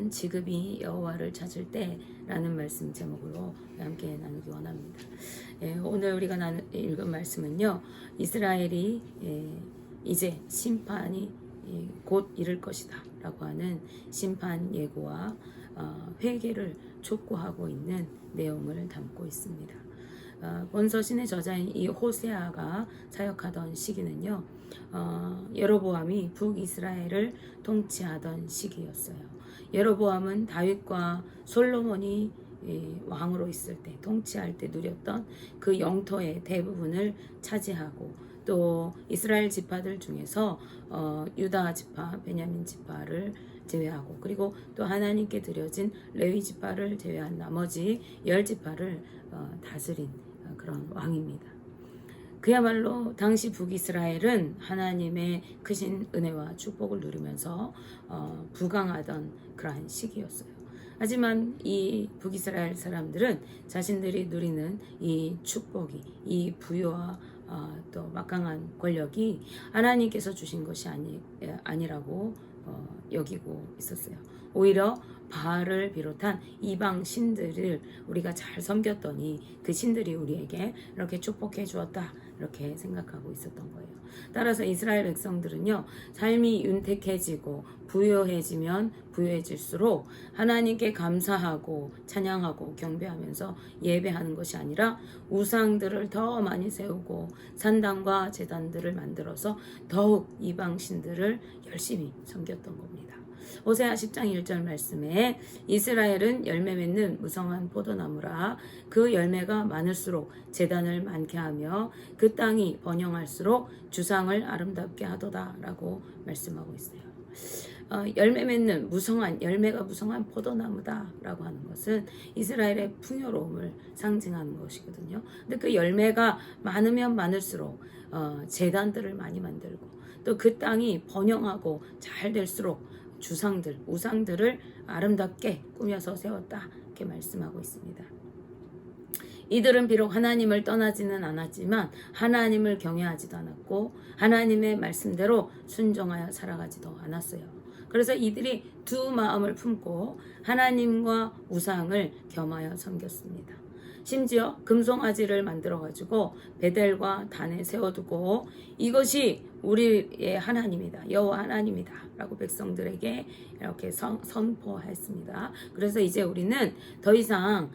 그들은 지급이 여호와를 찾을 때라는 말씀 제목으로 함께 나누기 원합니다. 오늘 우리가 읽은 말씀은요, 이스라엘이 이제 심판이 곧 이를 것이다 라고 하는 심판 예고와 회개를 촉구하고 있는 내용을 담고 있습니다. 본서신의 저자인 이 호세아가 사역하던 시기는요, 여로보암이 북이스라엘을 통치하던 시기였어요. 여로보암은 다윗과 솔로몬이 왕으로 있을 때, 통치할 때 누렸던 그 영토의 대부분을 차지하고, 또 이스라엘 지파들 중에서 유다 지파, 베냐민 지파를 제외하고, 그리고 또 하나님께 드려진 레위 지파를 제외한 나머지 10지파를 다스린 그런 왕입니다. 그야말로 당시 북이스라엘은 하나님의 크신 은혜와 축복을 누리면서 부강하던 그러한 시기였어요. 하지만 이 북이스라엘 사람들은 자신들이 누리는 이 축복이, 이 부유와 또 막강한 권력이 하나님께서 주신 것이 아니라고 여기고 있었어요. 오히려 바알을 비롯한 이방 신들을 우리가 잘 섬겼더니 그 신들이 우리에게 이렇게 축복해 주었다, 이렇게 생각하고 있었던 거예요. 따라서 이스라엘 백성들은요, 삶이 윤택해지고 부유해지면 부유해질수록 하나님께 감사하고 찬양하고 경배하면서 예배하는 것이 아니라 우상들을 더 많이 세우고 산당과 제단들을 만들어서 더욱 이방 신들을 열심히 섬겼던 겁니다. 호세아 10장 1절 말씀에 이스라엘은 열매 맺는 무성한 포도나무라, 그 열매가 많을수록 제단을 많게 하며 그 땅이 번영할수록 주상을 아름답게 하도다 라고 말씀하고 있어요. 열매 맺는 열매가 무성한 포도나무다 라고 하는 것은 이스라엘의 풍요로움을 상징하는 것이거든요. 근데 그 열매가 많으면 많을수록 제단들을 많이 만들고, 또 그 땅이 번영하고 잘 될수록 우상들을 아름답게 꾸며서 세웠다, 이렇게 말씀하고 있습니다. 이들은 비록 하나님을 떠나지는 않았지만 하나님을 경외하지도 않았고 하나님의 말씀대로 순종하여 살아가지도 않았어요. 그래서 이들이 두 마음을 품고 하나님과 우상을 겸하여 섬겼습니다. 심지어 금송아지를 만들어가지고 베델과 단에 세워두고 이것이 우리의 하나님이다, 여호와 하나님이다 라고 백성들에게 이렇게 선포했습니다. 그래서 이제 우리는 더 이상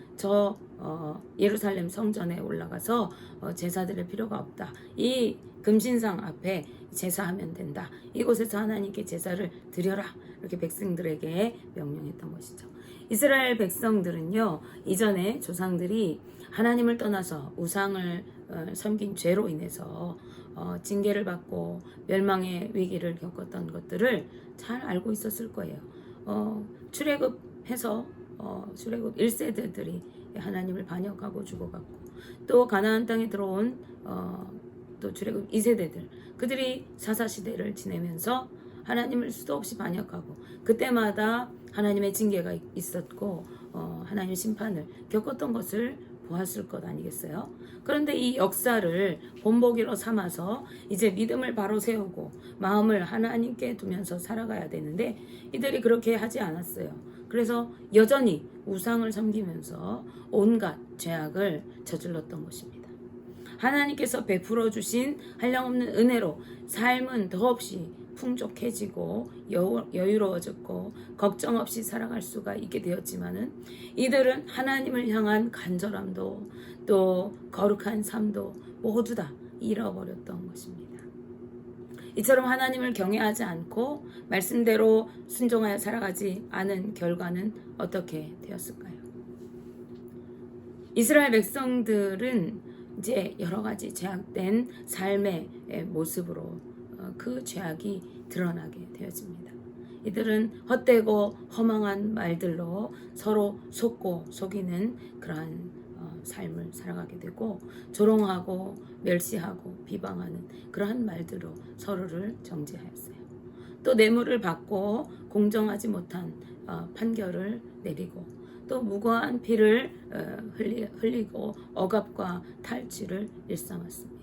예루살렘 성전에 올라가서 제사드릴 필요가 없다, 이 금신상 앞에 제사하면 된다, 이곳에서 하나님께 제사를 드려라, 이렇게 백성들에게 명령했던 것이죠. 이스라엘 백성들은요, 이전에 조상들이 하나님을 떠나서 우상을 섬긴 죄로 인해서 징계를 받고 멸망의 위기를 겪었던 것들을 잘 알고 있었을 거예요. 출애굽해서 출애굽 1세대들이 하나님을 반역하고 죽어갔고, 또 가나안 땅에 들어온 또 출애굽 2세대들, 그들이 사사시대를 지내면서 하나님을 수도 없이 반역하고 그때마다 하나님의 징계가 있었고 하나님의 심판을 겪었던 것을 보았을 것 아니겠어요? 그런데 이 역사를 본보기로 삼아서 이제 믿음을 바로 세우고 마음을 하나님께 두면서 살아가야 되는데 이들이 그렇게 하지 않았어요. 그래서 여전히 우상을 섬기면서 온갖 죄악을 저질렀던 것입니다. 하나님께서 베풀어 주신 한량없는 은혜로 삶은 더없이 풍족해지고 여유로워졌고 걱정 없이 살아갈 수가 있게 되었지만은 이들은 하나님을 향한 간절함도 또 거룩한 삶도 모두 다 잃어버렸던 것입니다. 이처럼 하나님을 경외하지 않고 말씀대로 순종하여 살아가지 않은 결과는 어떻게 되었을까요? 이스라엘 백성들은 이제 여러 가지 죄악된 삶의 모습으로 그 죄악이 드러나게 되어집니다. 이들은 헛되고 허망한 말들로 서로 속고 속이는 그러한 삶을 살아가게 되고, 조롱하고 멸시하고 비방하는 그러한 말들로 서로를 정죄하였어요. 또 뇌물을 받고 공정하지 못한 판결을 내리고, 또 무고한 피를 흘리고 억압과 탈취를 일삼았습니다.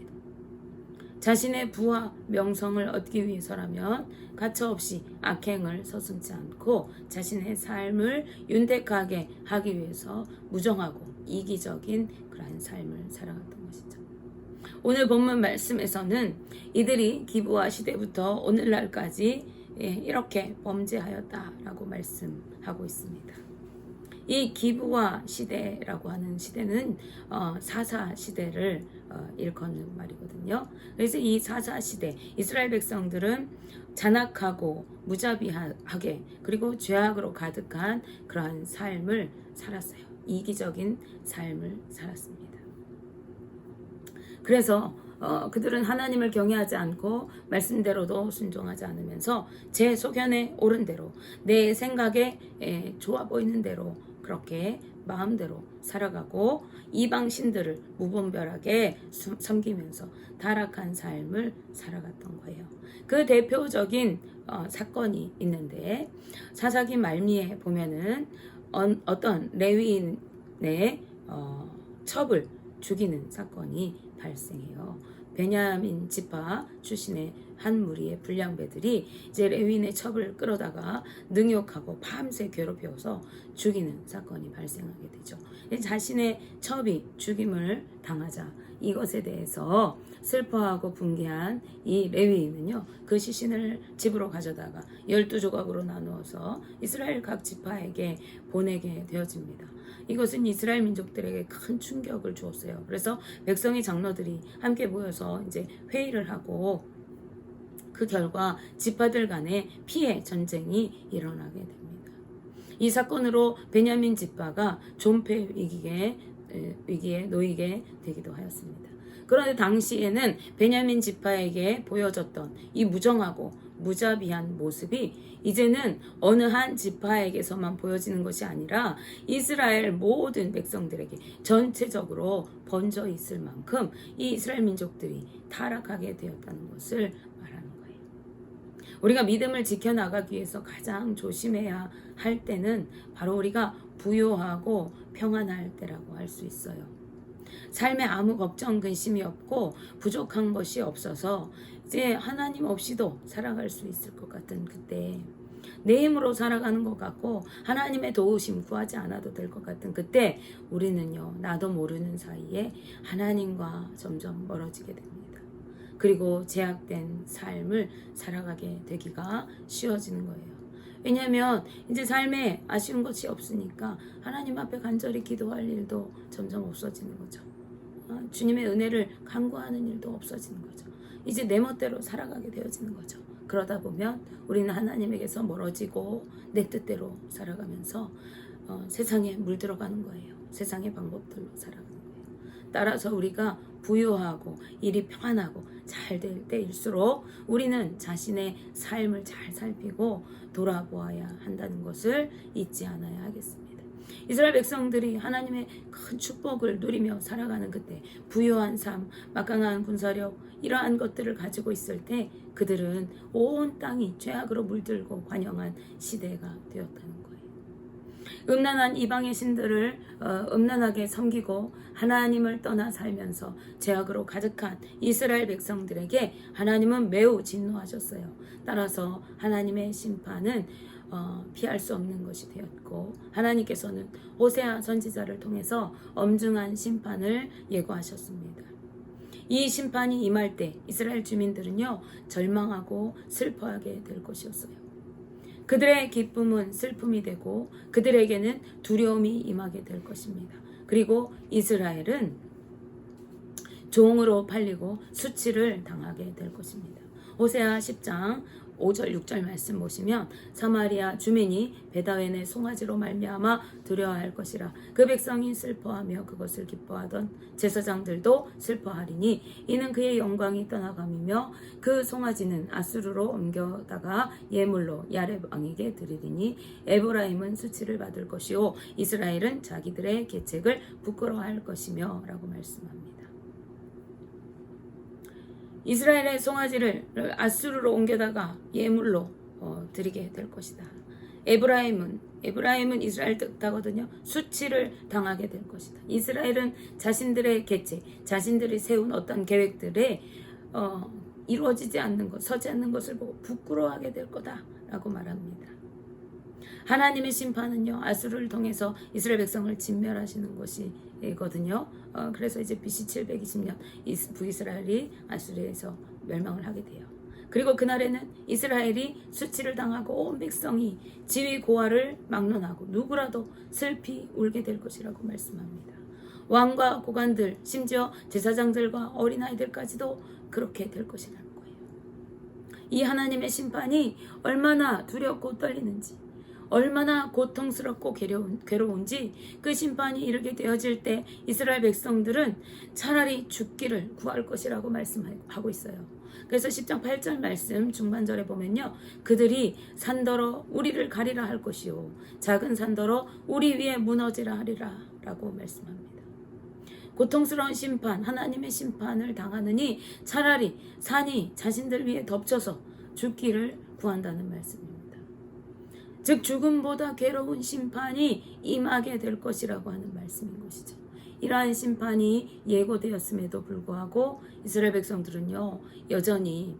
자신의 부와 명성을 얻기 위해서라면 가차없이 악행을 서슴지 않고 자신의 삶을 윤택하게 하기 위해서 무정하고 이기적인 그러한 삶을 살아갔던 것이죠. 오늘 본문 말씀에서는 이들이 기브와 시대부터 오늘날까지 이렇게 범죄하였다라고 말씀하고 있습니다. 이 기브와 시대라고 하는 시대는 사사 시대를 일컫는 말이거든요. 그래서 이 사사 시대 이스라엘 백성들은 잔악하고 무자비하게 그리고 죄악으로 가득한 그러한 삶을 살았어요. 이기적인 삶을 살았습니다. 그래서 그들은 하나님을 경외하지 않고 말씀대로도 순종하지 않으면서 제 소견에 옳은 대로 내 생각에 좋아 보이는 대로 그렇게 마음대로 살아가고 이방 신들을 무분별하게 섬기면서 타락한 삶을 살아갔던 거예요. 그 대표적인 사건이 있는데 사사기 말미에 보면은 어떤 레위인의 첩을 죽이는 사건이 발생해요. 베냐민 지파 출신의 한 무리의 불량배들이 이제 레위인의 첩을 끌어다가 능욕하고 밤새 괴롭혀서 죽이는 사건이 발생하게 되죠. 자신의 첩이 죽임을 당하자 이것에 대해서 슬퍼하고 분개한 이 레위인은요, 그 시신을 집으로 가져다가 12조각으로 나누어서 이스라엘 각 지파에게 보내게 되어집니다. 이것은 이스라엘 민족들에게 큰 충격을 주었어요. 그래서 백성의 장로들이 함께 모여서 이제 회의를 하고 그 결과 지파들 간에 피해 전쟁이 일어나게 됩니다. 이 사건으로 베냐민 지파가 존폐 위기에 놓이게 되기도 하였습니다. 그런데 당시에는 베냐민 지파에게 보여졌던 이 무정하고 무자비한 모습이 이제는 어느 한 지파에게서만 보여지는 것이 아니라 이스라엘 모든 백성들에게 전체적으로 번져 있을 만큼 이 이스라엘 민족들이 타락하게 되었다는 것을 말하는 거예요. 우리가 믿음을 지켜나가기 위해서 가장 조심해야 할 때는 바로 우리가 부요하고 평안할 때라고 할 수 있어요. 삶에 아무 걱정 근심이 없고 부족한 것이 없어서 이제 하나님 없이도 살아갈 수 있을 것 같은 그때, 내 힘으로 살아가는 것 같고 하나님의 도우심 구하지 않아도 될 것 같은 그때 우리는요, 나도 모르는 사이에 하나님과 점점 멀어지게 됩니다. 그리고 제약된 삶을 살아가게 되기가 쉬워지는 거예요. 왜냐하면 이제 삶에 아쉬운 것이 없으니까 하나님 앞에 간절히 기도할 일도 점점 없어지는 거죠. 주님의 은혜를 간구하는 일도 없어지는 거죠. 이제 내 멋대로 살아가게 되어지는 거죠. 그러다 보면 우리는 하나님에게서 멀어지고 내 뜻대로 살아가면서 세상에 물들어가는 거예요. 세상의 방법들로 살아가는 거예요. 따라서 우리가 부유하고 일이 평안하고 잘 될 때일수록 우리는 자신의 삶을 잘 살피고 돌아보아야 한다는 것을 잊지 않아야 하겠습니다. 이스라엘 백성들이 하나님의 큰 축복을 누리며 살아가는 그때 부유한 삶, 막강한 군사력 이러한 것들을 가지고 있을 때 그들은 온 땅이 죄악으로 물들고 관영한 시대가 되었다는 거예요. 음란한 이방의 신들을 음란하게 섬기고 하나님을 떠나 살면서 죄악으로 가득한 이스라엘 백성들에게 하나님은 매우 진노하셨어요. 따라서 하나님의 심판은 피할 수 없는 것이 되었고 하나님께서는 호세아 선지자를 통해서 엄중한 심판을 예고하셨습니다. 이 심판이 임할 때 이스라엘 주민들은요, 절망하고 슬퍼하게 될 것이었어요. 그들의 기쁨은 슬픔이 되고 그들에게는 두려움이 임하게 될 것입니다. 그리고 이스라엘은 종으로 팔리고 수치를 당하게 될 것입니다. 호세아 10장 5절 6절 말씀 보시면 사마리아 주민이 베다웬의 송아지로 말미암아 두려워할 것이라. 그 백성이 슬퍼하며 그것을 기뻐하던 제사장들도 슬퍼하리니 이는 그의 영광이 떠나감이며 그 송아지는 아수르로 옮겨다가 예물로 야렙 왕에게 드리리니 에브라임은 수치를 받을 것이요 이스라엘은 자기들의 계책을 부끄러워할 것이며 라고 말씀합니다. 이스라엘의 송아지를 아수르로 옮겨다가 예물로 드리게 될 것이다. 에브라임은 이스라엘 뜻하거든요. 수치를 당하게 될 것이다. 이스라엘은 자신들의 계책, 자신들이 세운 어떤 계획들에 이루어지지 않는 것, 서지 않는 것을 보고 부끄러워하게 될 거다라고 말합니다. 하나님의 심판은요, 아수르를 통해서 이스라엘 백성을 진멸하시는 것이거든요. 그래서 이제 BC 720년 북이스라엘이 아수르에서 멸망을 하게 돼요. 그리고 그날에는 이스라엘이 수치를 당하고 온 백성이 지위 고하를 막론하고 누구라도 슬피 울게 될 것이라고 말씀합니다. 왕과 고관들, 심지어 제사장들과 어린아이들까지도 그렇게 될 것이라는 거예요. 이 하나님의 심판이 얼마나 두렵고 떨리는지, 얼마나 고통스럽고 괴로운지 그 심판이 이르게 되어질 때 이스라엘 백성들은 차라리 죽기를 구할 것이라고 말씀하고 있어요. 그래서 10장 8절 말씀 중반절에 보면요, 그들이 산더러 우리를 가리라 할 것이요 작은 산더러 우리 위에 무너지라 하리라 라고 말씀합니다. 고통스러운 심판, 하나님의 심판을 당하느니 차라리 산이 자신들 위에 덮쳐서 죽기를 구한다는 말씀입니다. 즉 죽음보다 괴로운 심판이 임하게 될 것이라고 하는 말씀인 것이죠. 이러한 심판이 예고되었음에도 불구하고 이스라엘 백성들은요, 여전히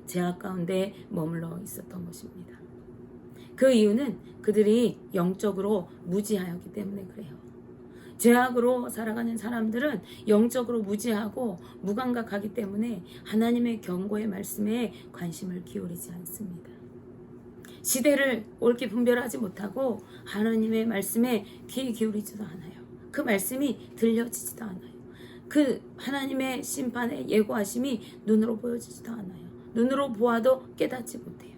죄악 가운데 머물러 있었던 것입니다. 그 이유는 그들이 영적으로 무지하였기 때문에 그래요. 죄악으로 살아가는 사람들은 영적으로 무지하고 무감각하기 때문에 하나님의 경고의 말씀에 관심을 기울이지 않습니다. 시대를 옳게 분별하지 못하고 하나님의 말씀에 귀 기울이지도 않아요. 그 말씀이 들려지지도 않아요. 그 하나님의 심판의 예고하심이 눈으로 보여지지도 않아요. 눈으로 보아도 깨닫지 못해요.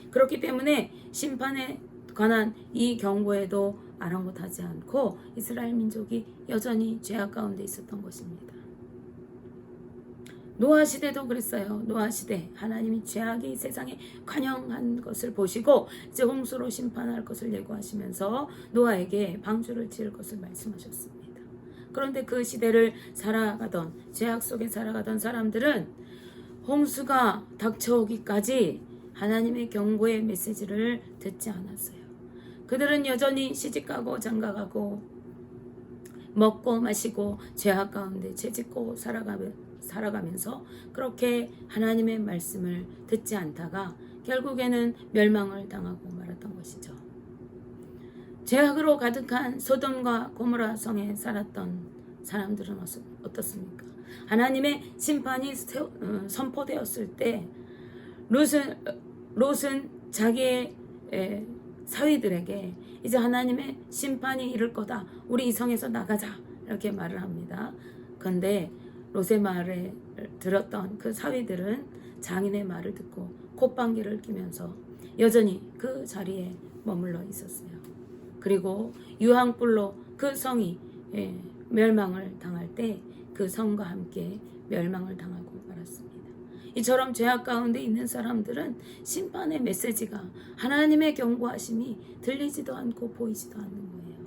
그렇기 때문에 심판에 관한 이 경고에도 아랑곳하지 않고 이스라엘 민족이 여전히 죄악 가운데 있었던 것입니다. 노아 시대도 그랬어요. 노아 시대 하나님이 죄악이 세상에 관영한 것을 보시고 이제 홍수로 심판할 것을 예고하시면서 노아에게 방주를 지을 것을 말씀하셨습니다. 그런데 그 시대를 살아가던, 죄악 속에 살아가던 사람들은 홍수가 닥쳐오기까지 하나님의 경고의 메시지를 듣지 않았어요. 그들은 여전히 시집가고 장가가고 먹고 마시고 죄악 가운데 죄짓고 살아가면서 그렇게 하나님의 말씀을 듣지 않다가 결국에는 멸망을 당하고 말았던 것이죠. 죄악으로 가득한 소돔과 고모라 성에 살았던 사람들은 어떻습니까? 하나님의 심판이 선포되었을 때 롯은 자기의 사위들에게 이제 하나님의 심판이 이를 거다, 우리 이 성에서 나가자, 이렇게 말을 합니다. 그런데 롯의 말을 들었던 그 사위들은 장인의 말을 듣고 콧방귀를 뀌면서 여전히 그 자리에 머물러 있었어요. 그리고 유황불로 그 성이 멸망을 당할 때 그 성과 함께 멸망을 당하고 말았습니다. 이처럼 죄악 가운데 있는 사람들은 심판의 메시지가, 하나님의 경고하심이 들리지도 않고 보이지도 않는 거예요.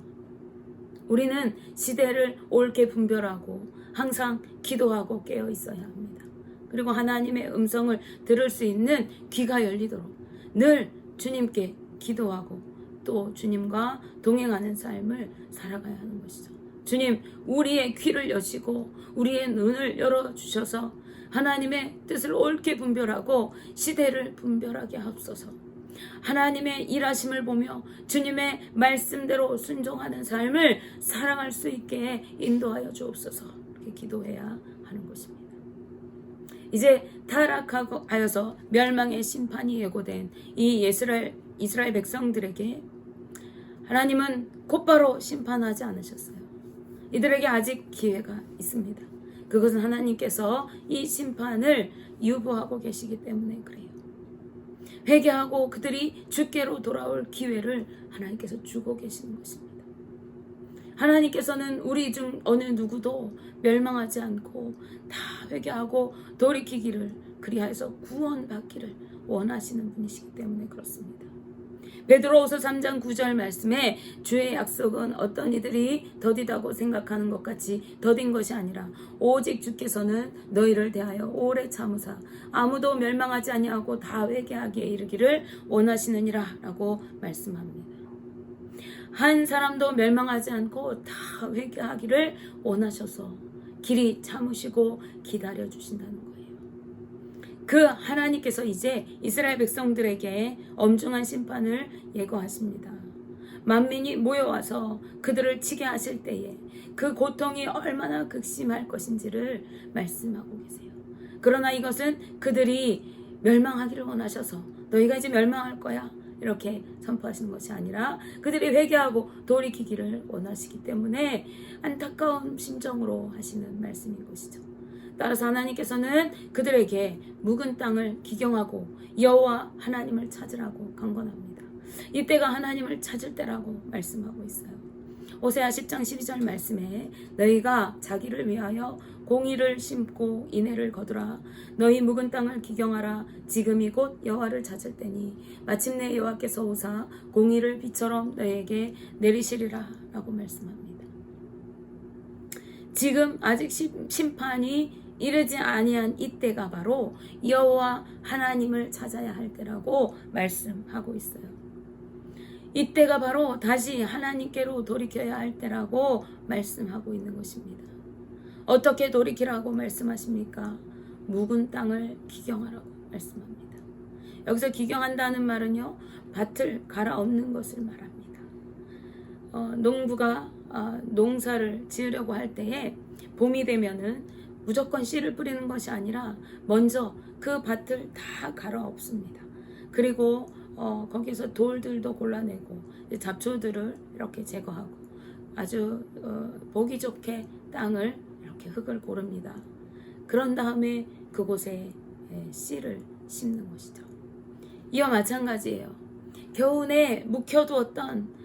우리는 시대를 옳게 분별하고 항상 기도하고 깨어 있어야 합니다. 그리고 하나님의 음성을 들을 수 있는 귀가 열리도록 늘 주님께 기도하고 또 주님과 동행하는 삶을 살아가야 하는 것이죠. 주님, 우리의 귀를 여시고 우리의 눈을 열어주셔서 하나님의 뜻을 옳게 분별하고 시대를 분별하게 하옵소서. 하나님의 일하심을 보며 주님의 말씀대로 순종하는 삶을 사랑할 수 있게 인도하여 주옵소서. 이렇게 기도해야 하는 것입니다. 이제 타락하여서 멸망의 심판이 예고된 이 이스라엘 백성들에게 하나님은 곧바로 심판하지 않으셨어요. 이들에게 아직 기회가 있습니다. 그것은 하나님께서 이 심판을 유보하고 계시기 때문에 그래요. 회개하고 그들이 주께로 돌아올 기회를 하나님께서 주고 계시는 것입니다. 하나님께서는 우리 중 어느 누구도 멸망하지 않고 다 회개하고 돌이키기를, 그리하여서 구원받기를 원하시는 분이시기 때문에 그렇습니다. 베드로후서 3장 9절 말씀에 주의 약속은 어떤 이들이 더디다고 생각하는 것 같이 더딘 것이 아니라 오직 주께서는 너희를 대하여 오래 참으사 아무도 멸망하지 아니하고 다 회개하기에 이르기를 원하시느니라 라고 말씀합니다. 한 사람도 멸망하지 않고 다 회개하기를 원하셔서 길이 참으시고 기다려 주신다는 거예요. 그 하나님께서 이제 이스라엘 백성들에게 엄중한 심판을 예고하십니다. 만민이 모여와서 그들을 치게 하실 때에 그 고통이 얼마나 극심할 것인지를 말씀하고 계세요. 그러나 이것은 그들이 멸망하기를 원하셔서 너희가 이제 멸망할 거야 이렇게 선포하시는 것이 아니라 그들이 회개하고 돌이키기를 원하시기 때문에 안타까운 심정으로 하시는 말씀인 것이죠. 따라서 하나님께서는 그들에게 묵은 땅을 기경하고 여호와 하나님을 찾으라고 강권합니다. 이때가 하나님을 찾을 때라고 말씀하고 있어요. 호세아 10장 12절 말씀에 너희가 자기를 위하여 공의를 심고 인애를 거두라. 너희 묵은 땅을 기경하라. 지금이 곧 여호와를 찾을 때니 마침내 여호와께서 오사 공의를 비처럼 너희에게 내리시리라 라고 말씀합니다. 지금 아직 심판이 이르지 아니한 이때가 바로 여호와 하나님을 찾아야 할 때라고 말씀하고 있어요. 이때가 바로 다시 하나님께로 돌이켜야 할 때라고 말씀하고 있는 것입니다. 어떻게 돌이키라고 말씀하십니까? 묵은 땅을 기경하라고 말씀합니다. 여기서 기경한다는 말은요, 밭을 갈아엎는 것을 말합니다. 농부가 농사를 지으려고 할 때에 봄이 되면은 무조건 씨를 뿌리는 것이 아니라 먼저 그 밭을 다 갈아엎습니다. 그리고 거기서 돌들도 골라내고 잡초들을 이렇게 제거하고 아주 보기 좋게 땅을 이렇게 흙을 고릅니다. 그런 다음에 그곳에 씨를 심는 것이죠. 이와 마찬가지예요. 겨우내 묵혀두었던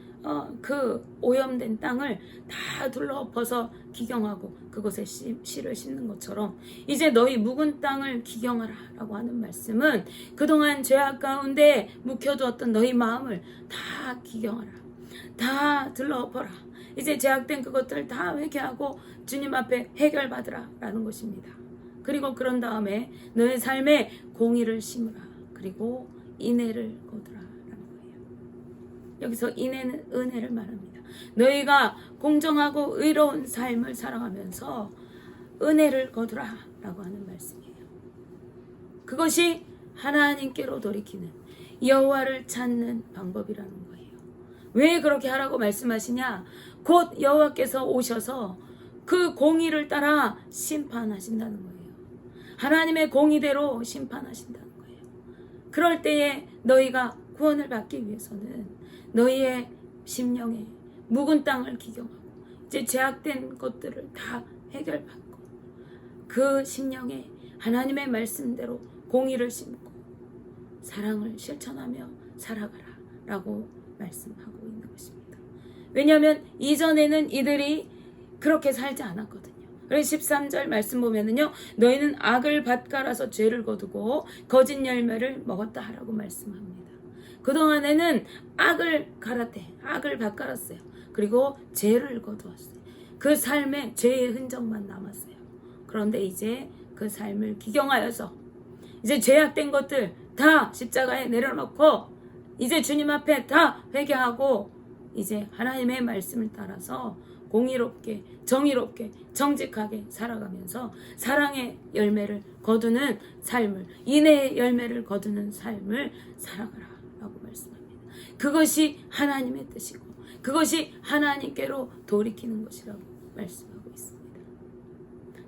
그 오염된 땅을 다 둘러엎어서 기경하고 그곳에 씨를 심는 것처럼 이제 너희 묵은 땅을 기경하라 라고 하는 말씀은 그동안 죄악 가운데 묵혀두었던 너희 마음을 다 기경하라, 다 둘러엎어라. 이제 죄악된 그것들 다 회개하고 주님 앞에 해결받으라 라는 것입니다. 그리고 그런 다음에 너의 삶에 공의를 심으라, 그리고 인애를 거두라 라는 거예요. 여기서 인애는 은혜를 말합니다. 너희가 공정하고 의로운 삶을 살아가면서 은혜를 거두라 라고 하는 말씀이에요. 그것이 하나님께로 돌이키는 여호와를 찾는 방법이라는 거예요. 왜 그렇게 하라고 말씀하시냐? 곧 여호와께서 오셔서 그 공의를 따라 심판하신다는 거예요. 하나님의 공의대로 심판하신다는 거예요. 그럴 때에 너희가 구원을 받기 위해서는 너희의 심령에 묵은 땅을 기경하고 이제 죄악된 것들을 다 해결받고 그 심령에 하나님의 말씀대로 공의를 심고 사랑을 실천하며 살아가라 라고 말씀하고 있는 것입니다. 왜냐하면 이전에는 이들이 그렇게 살지 않았거든요. 그래서 13절 말씀 보면은요, 너희는 악을 밭갈아서 죄를 거두고 거짓 열매를 먹었다 라고 말씀합니다. 그동안에는 악을 갈았대, 악을 밭갈았어요. 그리고 죄를 거두었어요. 그 삶에 죄의 흔적만 남았어요. 그런데 이제 그 삶을 기경하여서 이제 죄악된 것들 다 십자가에 내려놓고 이제 주님 앞에 다 회개하고 이제 하나님의 말씀을 따라서 공의롭게 정의롭게 정직하게 살아가면서 사랑의 열매를 거두는 삶을, 인애의 열매를 거두는 삶을 살아가라 라고 말씀합니다. 그것이 하나님의 뜻이고 그것이 하나님께로 돌이키는 것이라고 말씀하고 있습니다.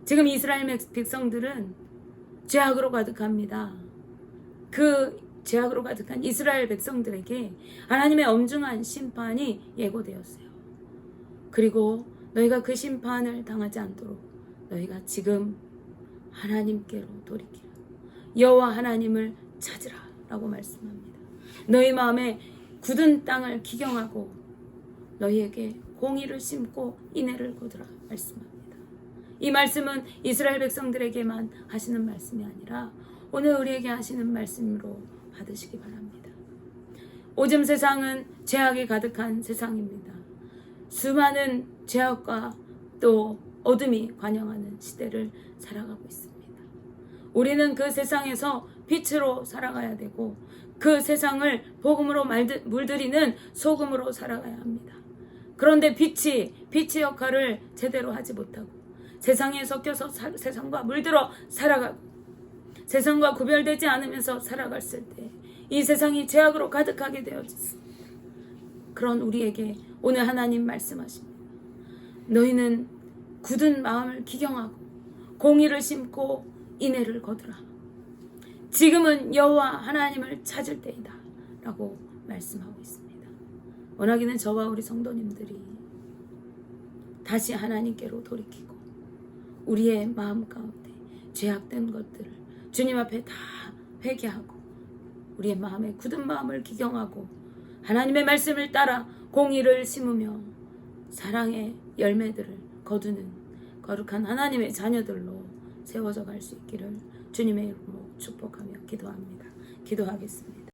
지금 이스라엘 백성들은 죄악으로 가득합니다. 그 죄악으로 가득한 이스라엘 백성들에게 하나님의 엄중한 심판이 예고되었어요. 그리고 너희가 그 심판을 당하지 않도록 너희가 지금 하나님께로 돌이키라, 여호와 하나님을 찾으라 라고 말씀합니다. 너희 마음에 굳은 땅을 기경하고 너희에게 공의를 심고 인애를 거두라 말씀합니다. 이 말씀은 이스라엘 백성들에게만 하시는 말씀이 아니라 오늘 우리에게 하시는 말씀으로 받으시기 바랍니다. 오즘 세상은 죄악이 가득한 세상입니다. 수많은 죄악과 또 어둠이 관영하는 시대를 살아가고 있습니다. 우리는 그 세상에서 빛으로 살아가야 되고 그 세상을 복음으로 물들이는 소금으로 살아가야 합니다. 그런데 빛이 역할을 제대로 하지 못하고 세상에 섞여서 세상과 물들어 살아가고 세상과 구별되지 않으면서 살아갔을 때 이 세상이 죄악으로 가득하게 되어졌습니다. 그런 우리에게 오늘 하나님 말씀하십니다. 너희는 굳은 마음을 기경하고 공의를 심고 인애를 거두라. 지금은 여호와 하나님을 찾을 때이다 라고 말씀하고 있습니다. 원하기는 저와 우리 성도님들이 다시 하나님께로 돌이키고 우리의 마음 가운데 죄악된 것들을 주님 앞에 다 회개하고 우리의 마음에 굳은 마음을 기경하고 하나님의 말씀을 따라 공의를 심으며 사랑의 열매들을 거두는 거룩한 하나님의 자녀들로 세워져 갈 수 있기를 주님의 이름으로 축복하며 기도합니다. 기도하겠습니다.